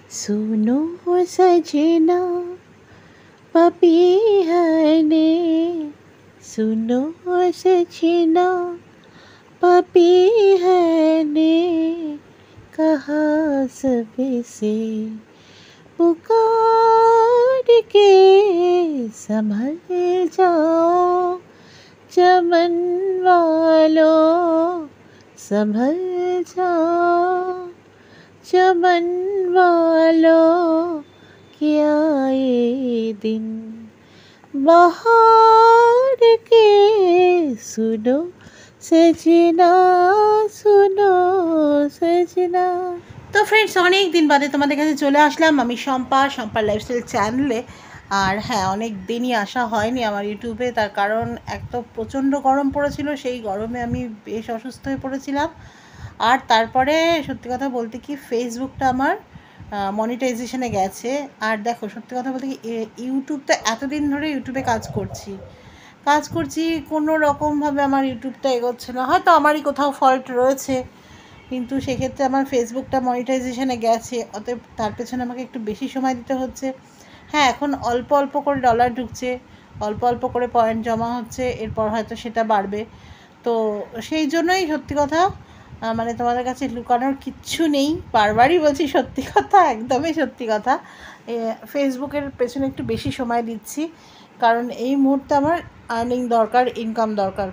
सुनो सजना पपीहने, सुनो सजना पपीहने, कहा सबसे पुकार के संभल जाओ चमन वालों, संभल जाओ चमन वालों, क्या ये दिन बहार के, सुनो सजना सुनो सजना। তো ফ্রেন্ডস, অনেক দিন বাদে তোমাদের কাছে চলে আসলাম আমি শম্পার লাইফস্টাইল চ্যানেলে। আর হ্যাঁ, অনেক দিনই আসা হয়নি আমার ইউটিউবে, তার কারণ এক তো প্রচণ্ড গরম পড়েছিল, সেই গরমে আমি বেশ অসুস্থ হয়ে পড়েছিলাম। আর তারপরে সত্যি কথা বলতে কি, ফেসবুকটা আমার মনিটাইজেশনে গেছে। আর দেখো, সত্যি কথা বলতে কি, ইউটিউবটা এতদিন ধরে ইউটিউবে কাজ করছি কোনো রকমভাবে আমার ইউটিউবটা এগোচ্ছে না। হয়তো আমারই কোথাও ফল্ট রয়েছে, কিন্তু সেক্ষেত্রে আমার ফেসবুকটা মনিটাইজেশনে গেছে, অতএব তার পেছনে আমাকে একটু বেশি সময় দিতে হচ্ছে। হ্যাঁ, এখন অল্প অল্প করে ডলার ঢুকছে, অল্প অল্প করে পয়েন্ট জমা হচ্ছে, এরপর হয়তো সেটা বাড়বে। তো সেই জন্যই সত্যি কথা, মানে তোমাদের কাছে লুকানোর কিচ্ছু নেই, বারবারই বলছি সত্যি কথা, একদমই সত্যি কথা। ফেসবুকের পেছনে একটু বেশি সময় দিচ্ছি, কারণ এই মুহূর্তে আমার আর্নিং দরকার, ইনকাম দরকার।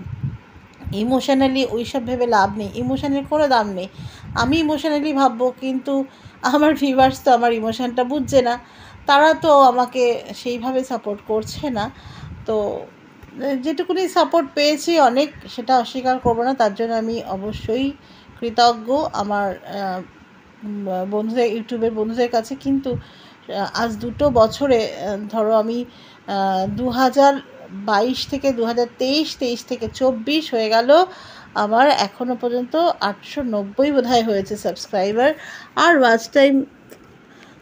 ইমোশনালি ওইসব ভেবে লাভ নেই, ইমোশনের কোনো দাম নেই। আমি ইমোশনালি ভাববো, কিন্তু আমার ভিউয়ার্স তো আমার ইমোশনটা বুঝছে না, তারা তো আমাকে সেইভাবে সাপোর্ট করছে না। তো যেটুকুনি সাপোর্ট পেয়েছি অনেক, সেটা অস্বীকার করবো না, তার জন্য আমি অবশ্যই কৃতজ্ঞ আমার বন্ধুদের, ইউটিউবের বন্ধুদের কাছে। কিন্তু আজ 2 বছরে, ধরো আমি 2022 থেকে 2023 থেকে 24 হয়ে গেল, আমার এখনও পর্যন্ত 890 বোধহয় হয়েছে সাবস্ক্রাইবার। আর ওয়াচ টাইম,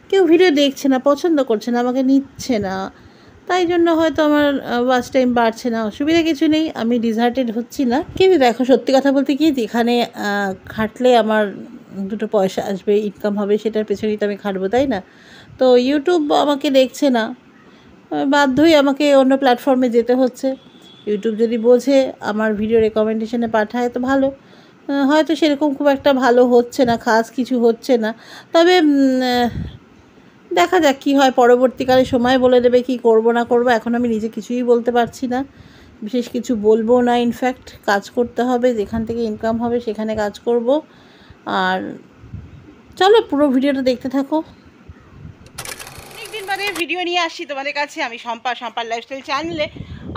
কেউ ভিডিও দেখছে না, পছন্দ করছে না, আমাকে নিচ্ছে না, তাই জন্য হয়তো আমার ওয়াচ টাইম বাড়ছে না। অসুবিধা কিছু নেই, আমি ডিসহার্টেড হচ্ছি না। কিন্তু দেখো, সত্যি কথা বলতে কি, যেখানে খাটলে আমার 2 পয়সা আসবে, ইনকাম হবে, সেটার পেছনেই তো আমি খাটবো, তাই না? তো ইউটিউব আমাকে দেখছে না, বাধ্যই আমাকে অন্য প্ল্যাটফর্মে যেতে হচ্ছে। ইউটিউব যদি বোঝে, আমার ভিডিও রেকমেন্ডেশনে পাঠায় তো ভালো, হয়তো সেরকম খুব একটা ভালো হচ্ছে না, খাস কিছু হচ্ছে না। তবে দেখা যাক কী হয়, পরবর্তীকালে সময় বলে দেবে কি করব না করব। এখন আমি নিজে কিছুই বলতে পারছি না, বিশেষ কিছু বলবো না। ইনফ্যাক্ট কাজ করতে হবে, যেখান থেকে ইনকাম হবে সেখানে কাজ করব। আর চলো, পুরো ভিডিওটা দেখতে থাকো। অনেকদিন বাদে ভিডিও নিয়ে আসছি তোমাদের কাছে আমি শম্পার লাইফস্টাইল চ্যানেলে।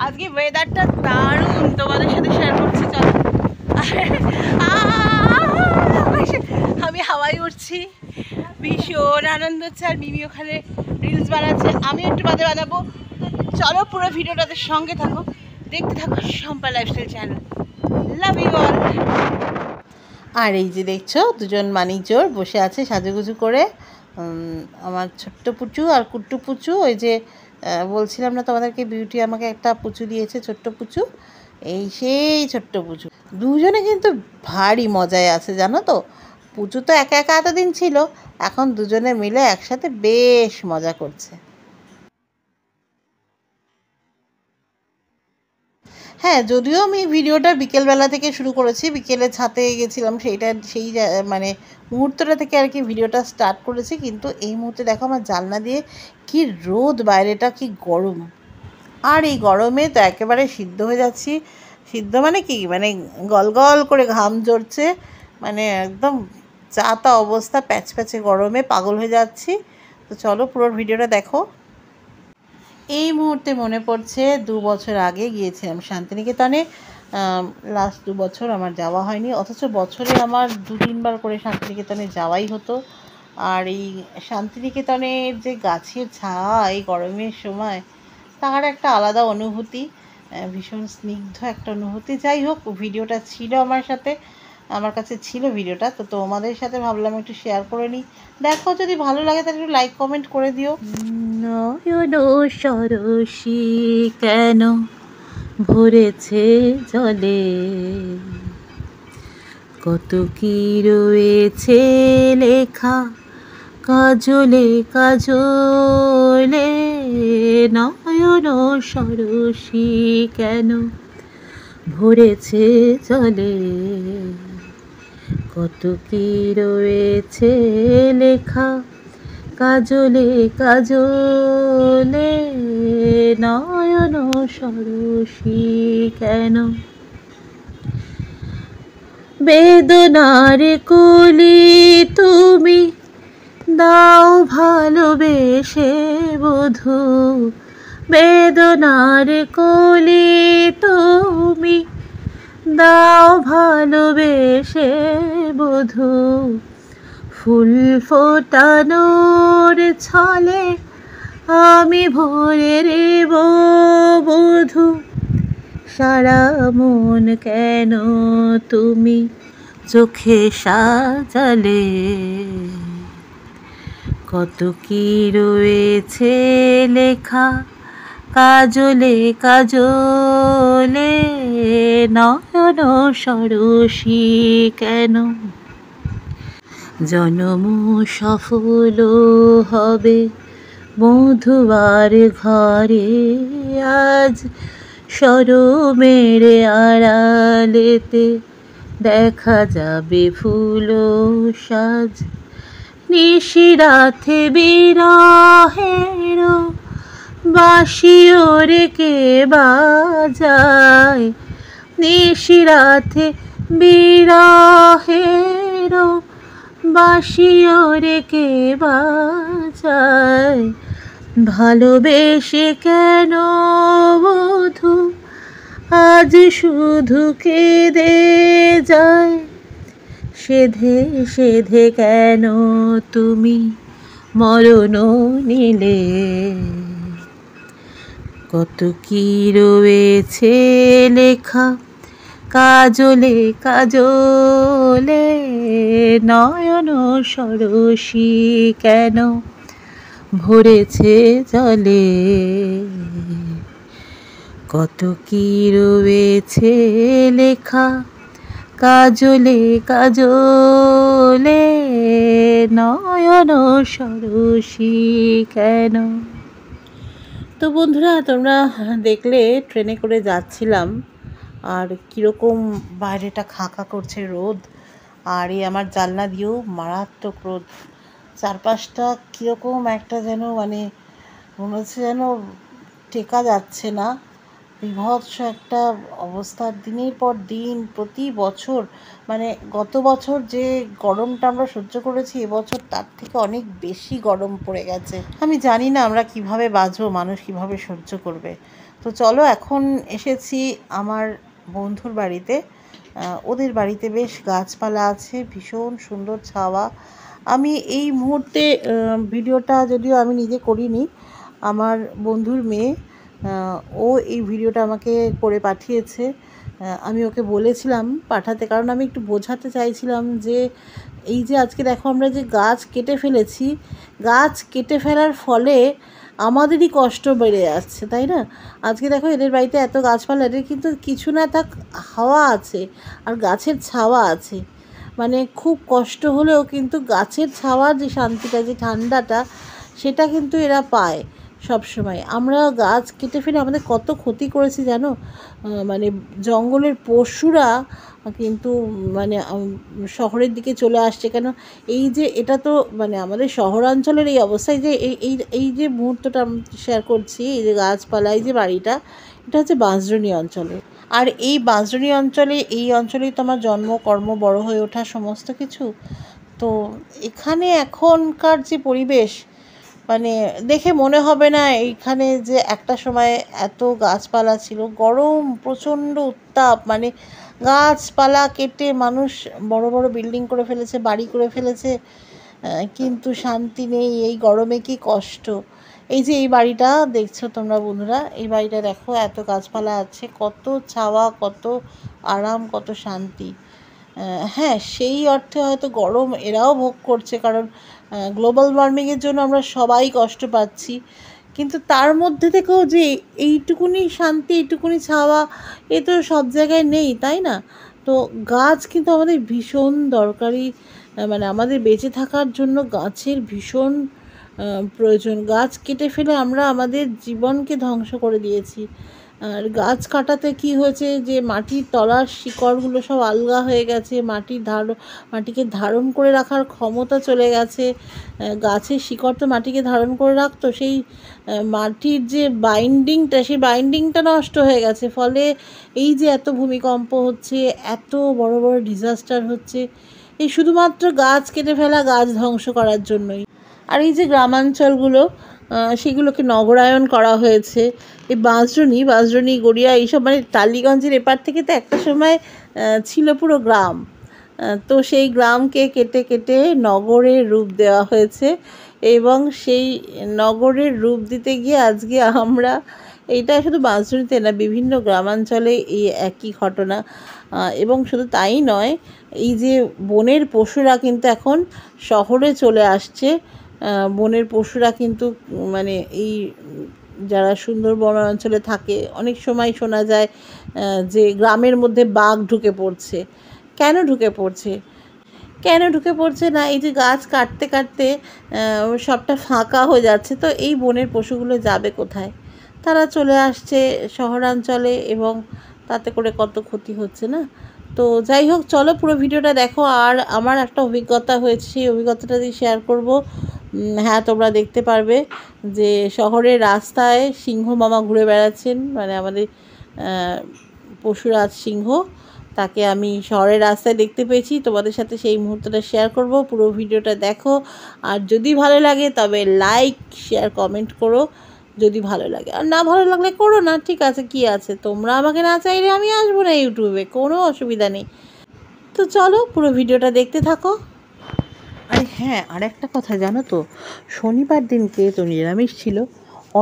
আজকে ওয়েদারটা দারুণ, তোমাদের সাথে শেয়ার করছি। চলো, আমি হাওয়ায় উঠছি, ভীষণ আনন্দ হচ্ছে। আর মিমি ওখানে রিলস বানাচ্ছে, আমি একটু বাদে বানাবো। চলো, পুরো ভিডিওটাতে সঙ্গে থাকো, দেখতে থাকো Shampa lifestyle channel. Love you all. আর এই যে দেখছো, দুজন মানিকজোর বসে আছে সাজুগুজু করে, আমার ছোট্ট পুচু আর কুট্টু পুচু। ওই যে বলছিলাম না তোমাদেরকে, বিউটি আমাকে একটা পুচু দিয়েছে, ছোট্ট পুচু, এই সেই ছোট্ট পুচু। দুজনে কিন্তু ভারী মজায় আছে, জানো তো। পুচু তো একা একা এতদিন ছিল, এখন দুজনে মিলে একসাথে বেশ মজা করছে। হ্যাঁ, যদিও আমি ভিডিওটা বিকেলবেলা থেকে শুরু করেছি, বিকেলে ছাদে গেছিলাম, সেই মানে মুহূর্তটা থেকে আর কি ভিডিওটা স্টার্ট করেছি। কিন্তু এই মুহূর্তে দেখো, আমার জানলা দিয়ে কি রোদ, বাইরেটা কি গরম। আর এই গরমে তো একেবারে সিদ্ধ হয়ে যাচ্ছি। সিদ্ধ মানে কি, মানে গলগল করে ঘাম ঝরছে, মানে একদম চা তা অবস্থা, প্যাচে গরমে পাগল হয়ে যাচ্ছি। তো চলো, পুরো ভিডিওটা দেখো। এই মুহূর্তে মনে পড়ছে 2 বছর আগে গিয়েছিলাম শান্তিনিকেতনে। লাস্ট 2 বছর আমার যাওয়া হয়নি, অথচ বছরে আমার 2-3 বার করে শান্তিনিকেতনে যাওয়াই হতো। আর এই শান্তিনিকেতনের যে গাছের ছায়া এই গরমের সময়, তার একটা আলাদা অনুভূতি, ভীষণ স্নিগ্ধ একটা অনুভূতি। যাই হোক, ভিডিওটা ছিল আমার কাছে ছিল ভিডিওটা, তো তোমাদের সাথে ভাবলাম একটু শেয়ার করে নিই। দেখো, যদি ভালো লাগে তাহলে একটু লাইক কমেন্ট করে দিও। নয়ন সরসী কেন ভরেছে জলে, কত কি রয়েছে লেখা কাজলে কাজলে নয়ন সরসী কেন ভরেছে জলে, কত কি রয়েছে লেখা কাজলে কাজলে নয়ন সরসী কেন। বেদনার কলি তুমি দাও ভালোবেসে বধূ, বেদনার কলি তুমি দাও ভালোবেসে বধূ, ফুল ফোটানোর ছলে আমি ভরে রেব বধূ, সারা মন কেন তুমি চোখে সাজালে, কত কি রয়েছে লেখা কাজলে কাজলে নয়ন সরসী কেন। জনম সফল হবে মধুবার ঘরে, আজ শরমের আড়ালেতে দেখা যাবে ফুল সাজ, নিশিরাতে বিরহের বাঁশি ওরে কে বাজায়, নিশিরাতে বিরহের বাঁশি ওরে কে বাজায়, ভালোবেসে কেন বধূ আজ শুধু কেঁদে যায়, সেধে সেধে কেন তুমি মরণ নিলে, কত কি রয়েছে লেখা কাজলে কাজলে নয়ন সরসী কেন ভরেছে জলে, কত কি রয়েছে লেখা কাজলে কাজলে নয়ন সরসী কেন। তো বন্ধুরা, তোমরা দেখলে ট্রেনে করে যাচ্ছিলাম আর কীরকম বাইরেটা খাকা করছে রোদ, আর এই আমার জানলা দিয়েও মারাত্মক রোদ, চারপাশটা কীরকম একটা যেন মানে মনে হচ্ছে যেন টেকা যাচ্ছে না, বিভৎস একটা অবস্থা। দিনের পর দিন প্রতি বছর মানে গত বছর যে গরমটা আমরা সহ্য করেছি, এবছর তার থেকে অনেক বেশি গরম পড়ে গেছে। আমি জানি না আমরা কিভাবে বাঁচবো, মানুষ কিভাবে সহ্য করবে। তো চলো, এখন এসেছি আমার বন্ধুর বাড়িতে। ওদের বাড়িতে বেশ গাছপালা আছে, ভীষণ সুন্দর ছাওয়া। আমি এই মুহূর্তে ভিডিওটা যদিও আমি নিজে করিনি, আমার বন্ধুর মেয়ে ও এই ভিডিওটা আমাকে করে পাঠিয়েছে। আমি ওকে বলেছিলাম পাঠাতে, কারণ আমি একটু বোঝাতে চাইছিলাম যে এই যে আজকে দেখো আমরা যে গাছ কেটে ফেলেছি, গাছ কেটে ফেলার ফলে আমাদেরই কষ্ট বেড়ে যাচ্ছে, তাই না? আজকে দেখো এদের বাড়িতে এত গাছপালা, এদের কিন্তু কিছু না থাক হাওয়া আছে আর গাছের ছাওয়া আছে, মানে খুব কষ্ট হলেও কিন্তু গাছের ছাওয়ার যে শান্তিটা, যে ঠান্ডাটা, সেটা কিন্তু এরা পায় সব সময়। আমরা গাছ কেটে ফেলে আমাদের কত ক্ষতি করেছি জানো, মানে জঙ্গলের পশুরা কিন্তু মানে শহরের দিকে চলে আসছে কেন, এই যে এটা তো মানে আমাদের শহরাঞ্চলের এই অবস্থায় যে এই যে মুহূর্তটা আমি শেয়ার করছি, এই যে গাছপালা, এই যে বাড়িটা, এটা হচ্ছে বাঁশদ্রোণী অঞ্চলে। আর এই বাঁশদ্রোণী অঞ্চলে, এই অঞ্চলেই তো আমার জন্ম, কর্ম, বড় হয়ে ওঠা সমস্ত কিছু। তো এখানে এখনকার যে পরিবেশ, মানে দেখে মনে হবে না এইখানে যে একটা সময় এত গাছপালা ছিল, গরম, প্রচণ্ড উত্তাপ, মানে গাছপালা কেটে মানুষ বড় বড় বিল্ডিং করে ফেলেছে, বাড়ি করে ফেলেছে, কিন্তু শান্তি নেই। এই গরমে কি কষ্ট। এই যে এই বাড়িটা দেখছো তোমরা বন্ধুরা, এই বাড়িটা দেখো, এত গাছপালা আছে, কত ছাওয়া, কত আরাম, কত শান্তি। হ্যাঁ, সেই অর্থে হয়তো গরম এরাও ভোগ করছে, কারণ গ্লোবাল ওয়ার্মিংয়ের জন্য আমরা সবাই কষ্ট পাচ্ছি, কিন্তু তার মধ্যে থেকেও যে এইটুকুনি শান্তি, এইটুকুনি ছাওয়া, এ তো সব জায়গায় নেই, তাই না? তো গাছ কিন্তু আমাদের ভীষণ দরকারি মানে আমাদের বেঁচে থাকার জন্য গাছের ভীষণ প্রয়োজন। গাছ কেটে ফেলে আমরা আমাদের জীবনকে ধ্বংস করে দিয়েছি। আর গাছ কাটাতে কি হয়েছে যে মাটির তলার শিকড়গুলো সব আলগা হয়ে গেছে, মাটিকে ধারণ করে রাখার ক্ষমতা চলে গেছে। গাছের শিকড় তো মাটিকে ধারণ করে রাখতো, সেই মাটির যে বাইন্ডিংটা, সেই বাইন্ডিংটা নষ্ট হয়ে গেছে। ফলে এই যে এত ভূমিকম্প হচ্ছে, এত বড় বড় ডিজাস্টার হচ্ছে, এই শুধুমাত্র গাছ কেটে ফেলা, গাছ ধ্বংস করার জন্যই। আর এই যে গ্রামাঞ্চলগুলো, সেগুলোকে নগরায়ন করা হয়েছে। এই বাঁশদ্রোণী গড়িয়া এইসব, মানে টালিগঞ্জের এপার থেকে তো একটা সময় ছিল পুরো গ্রাম। তো সেই গ্রামকে কেটে কেটে নগরের রূপ দেওয়া হয়েছে, এবং সেই নগরের রূপ দিতে গিয়ে আজকে আমরা, এইটা শুধু বাঁশদ্রোণীতে না, বিভিন্ন গ্রামাঞ্চলে এই একই ঘটনা। এবং শুধু তাই নয়, এই যে বনের পশুরা কিন্তু এখন শহরে চলে আসছে। বনের পশুরা কিন্তু, মানে এই যারা সুন্দরবন অঞ্চলে থাকে, অনেক সময় শোনা যায় যে গ্রামের মধ্যে বাঘ ঢুকে পড়ছে। কেন ঢুকে পড়ছে না, এই যে গাছ কাটতে কাটতে সবটা ফাঁকা হয়ে যাচ্ছে, তো এই বনের পশুগুলো যাবে কোথায়? তারা চলে আসছে শহরাঞ্চলে, এবং তাতে করে কত ক্ষতি হচ্ছে না। তো যাই হোক, চলো পুরো ভিডিওটা দেখো। আর আমার একটা অভিজ্ঞতা হয়েছে, সেই অভিজ্ঞতাটা দিয়ে শেয়ার করব। হ্যাঁ, তোমরা দেখতে পারবে যে শহরের রাস্তায় সিংহ মামা ঘুরে বেড়াচ্ছেন, মানে আমাদের পশুরাজ সিংহ, তাকে আমি শহরের রাস্তায় দেখতে পেয়েছি। তোমাদের সাথে সেই মুহূর্তটা শেয়ার করব। পুরো ভিডিওটা দেখো, আর যদি ভালো লাগে তবে লাইক, শেয়ার, কমেন্ট করো যদি ভালো লাগে। আর না ভালো লাগলে করো না, ঠিক আছে, কি আছে, তোমরা আমাকে না চাইলে আমি আসবো না ইউটিউবে, কোনো অসুবিধা নেই। তো চলো পুরো ভিডিওটা দেখতে থাকো। আর হ্যাঁ, আর একটা কথা জানো তো, শনিবার দিনকে তো নিরামিষ ছিল।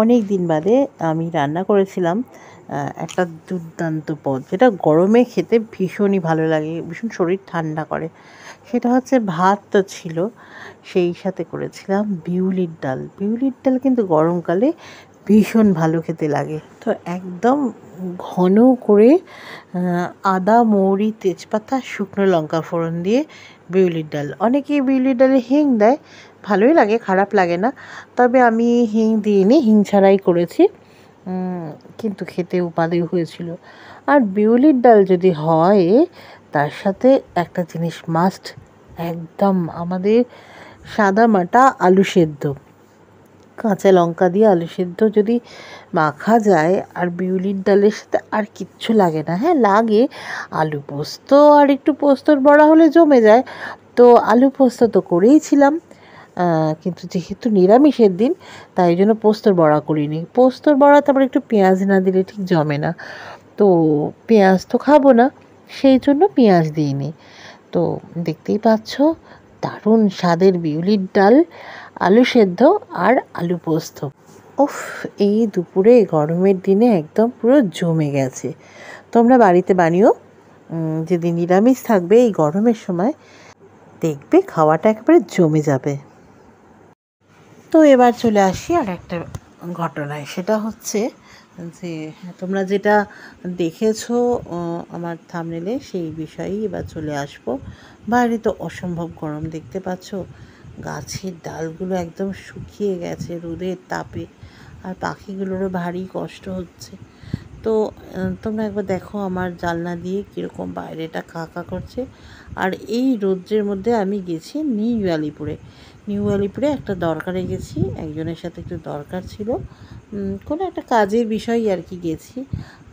অনেক দিন বাদে আমি রান্না করেছিলাম একটা দুর্দান্ত পদ, যেটা গরমে খেতে ভীষণই ভালো লাগে, ভীষণ শরীর ঠান্ডা করে। সেটা হচ্ছে ভাত তো ছিল, সেই সাথে করেছিলাম বিউলির ডাল। বিউলির ডাল কিন্তু গরমকালে ভীষণ ভালো খেতে লাগে। তো একদম ঘন করে আদা, মৌরি, তেজপাতা, শুকনো লঙ্কা ফোড়ন দিয়ে বিউলির ডাল। অনেকেই বিউলির ডালে হিং দেয়, ভালোই লাগে, খারাপ লাগে না। তবে আমি হিং দিইনি, হিং ছাড়াই করেছি, কিন্তু খেতে উপাদেয় হয়েছিল। আর বিউলির ডাল যদি হয়, তার সাথে একটা জিনিস মাস্ট, একদম আমাদের সাদামাটা আলু সেদ্ধ, কাঁচা লঙ্কা দিয়ে আলু সেদ্ধ যদি মাখা যায়, আর বিউলির ডালের সাথে আর কিচ্ছু লাগে না। হ্যাঁ, লাগে আলু পোস্ত, আর একটু পোস্তর বড়া হলে জমে যায়। তো আলু পোস্ত তো করেইছিলাম, কিন্তু যেহেতু নিরামিষের দিন, তাই জন্য পোস্তর বড়া করিনি। পোস্তর বড়া তারপর একটু পেঁয়াজ না দিলে ঠিক জমে না, তো পেঁয়াজ তো খাবো না, সেই জন্য পেঁয়াজ দিইনি। তো দেখতেই পাচ্ছ, দারুণ স্বাদের বিউলির ডাল, আলু সেদ্ধ আর আলু পোস্ত। উফ, এই দুপুরে গরমের দিনে একদম পুরো জমে গেছে। তোমরা বাড়িতে বানিও, যেদিন নিরামিষ থাকবে এই গরমের সময়, দেখবে খাওয়াটা একেবারে জমে যাবে। তো এবার চলে আসি আর একটা ঘটনায়। সেটা হচ্ছে যে তোমরা যেটা দেখেছো আমার থাম্বনেলে, সেই বিষয়েই এবার চলে আসবো। বাইরে তো অসম্ভব গরম, দেখতে পাচ্ছ, গাছের ডালগুলো একদম শুকিয়ে গেছে রোদের তাপে, আর পাখিগুলোরও ভারী কষ্ট হচ্ছে। তো তোমরা একবার দেখো আমার জানলা দিয়ে কীরকম বাইরেটা কা কা করছে। আর এই রৌদ্রের মধ্যে আমি গেছি নিউ আলিপুরে একটা দরকারে গেছি, একজনের সাথে একটু দরকার ছিল, কোনো একটা কাজের বিষয় আর কি গেছি।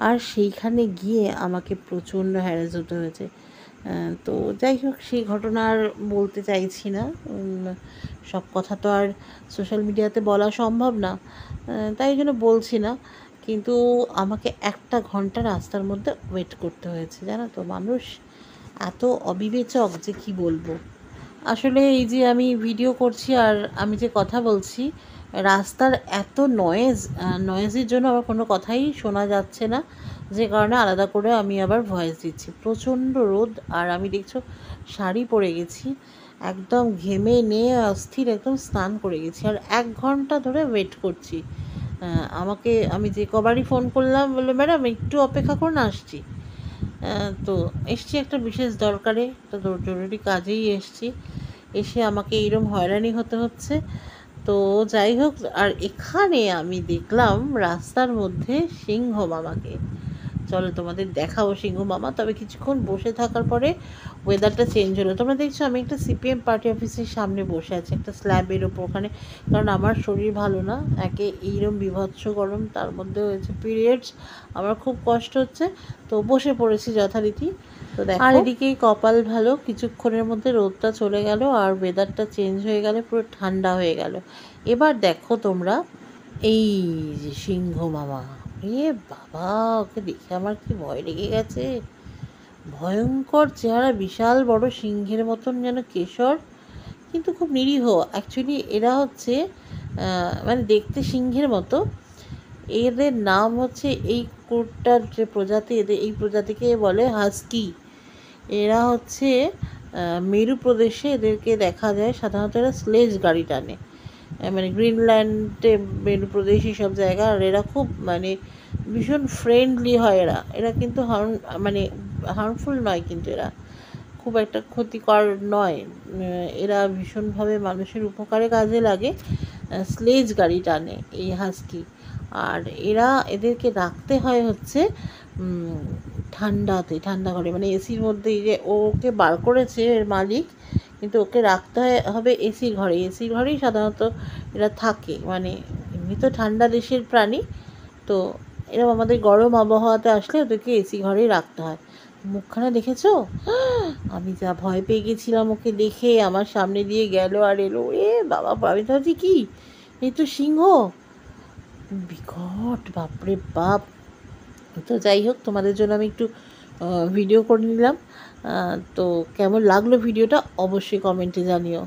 আর সেইখানে গিয়ে আমাকে প্রচণ্ড হ্যারাস হতে হয়েছে। তো যাই হোক, সেই ঘটনা আর বলতে চাইছি না, সব কথা তো আর সোশ্যাল মিডিয়াতে বলা সম্ভব না, তাই জন্য বলছি না। কিন্তু আমাকে 1 ঘন্টা রাস্তার মধ্যে ওয়েট করতে হয়েছে, জানো তো। মানুষ এত অবিবেচক যে কি বলবো। আসলে এই যে আমি ভিডিও করছি আর আমি যে কথা বলছি, রাস্তার এত নয়েজের জন্য আমার কোনো কথাই শোনা যাচ্ছে না, যে কারণে আলাদা করে আমি আবার ভয়েস দিচ্ছি। প্রচণ্ড রোদ, আর আমি দেখছো শাড়ি পরে গেছি, একদম ঘেমে নিয়ে অস্থির, একদম স্নান করে গেছি, আর 1 ঘন্টা ধরে ওয়েট করছি। আমি যে কবারই ফোন করলাম, বললো ম্যাডাম একটু অপেক্ষা করুন, আসছি। তো এসছি একটা বিশেষ দরকারে, একটা জরুরি কাজেই এসছি, এসে আমাকে এইরকম হয়রানি হতে হচ্ছে। তো যাই হোক, আর এখানে আমি দেখলাম রাস্তার মধ্যে সিংহ মামাকে। চলো তোমাদের দেখাবো সিংহ মামা। তবে কিছুক্ষণ বসে থাকার পরে ওয়েদারটা চেঞ্জ হলো। তোমরা দেখছো আমি একটা সিপিএম পার্টি অফিসের সামনে বসে আছি, একটা স্ল্যাবের ওপর। ওখানে কারণ আমার শরীর ভালো না, একে এইরকম বিভৎস গরম, তার মধ্যে হয়েছে পিরিয়ডস, আমার খুব কষ্ট হচ্ছে। তো বসে পড়েছি যথারীতি। তো দেখো, আর এদিকেই কপাল ভালো, কিছুক্ষণের মধ্যে রোদটা চলে গেল আর ওয়েদারটা চেঞ্জ হয়ে গেল, পুরো ঠান্ডা হয়ে গেল। এবার দেখো তোমরা এই যে সিংহ মামা, এ বাবা, ওকে দেখে আমার কি ভয় লেগে গেছে। ভয়ঙ্কর চেহারা, বিশাল বড় সিংহের মতন যেন কেশর, কিন্তু খুব নিরীহ। অ্যাকচুয়ালি এরা হচ্ছে মানে দেখতে সিংহের মতো। এদের নাম হচ্ছে, এই কুকুরটার যে প্রজাতি, এদের এই প্রজাতিকে বলে হাস্কি। এরা হচ্ছে মেরু প্রদেশে এদেরকে দেখা যায় সাধারণত। এরা স্লেজ গাড়ি টানে, মানে গ্রিনল্যান্ডে, মেরু প্রদেশ, সব জায়গা। আর এরা খুব মানে ভীষণ ফ্রেন্ডলি হয়। এরা এরা কিন্তু মানে হার্মফুল নয়, কিন্তু এরা খুব একটা ক্ষতিকর নয়। এরা ভীষণভাবে মানুষের উপকারে কাজে লাগে। স্লেজ গাড়ি টানে এই হাস্কি। আর এদেরকে রাখতে হয় হচ্ছে ঠান্ডা ঘরে, মানে এসির মধ্যে। এই যে ওকে বার করেছে এর মালিক, কিন্তু ওকে রাখতে হবে এসির ঘরে। এসির ঘরেই সাধারণত এরা থাকে, মানে এমনি তো ঠান্ডা দেশের প্রাণী। তো এরকম আমাদের গরম আবহাওয়াতে আসলে ওদেরকে এসি ঘরেই রাখতে হয়। মুখখানা দেখেছো? আমি যা ভয় পেয়ে গেছিলাম ওকে দেখে, আমার সামনে দিয়ে গেল আর এলো, এ বাবা, আমি তো ভাবছি কি, এই তো সিংহ, বিকট, বাপরে বাপ। তো যাই হোক, তোমাদের জন্য আমি একটু ভিডিও করে নিলাম। তো কেমন লাগলো ভিডিওটা অবশ্যই কমেন্টে জানিও।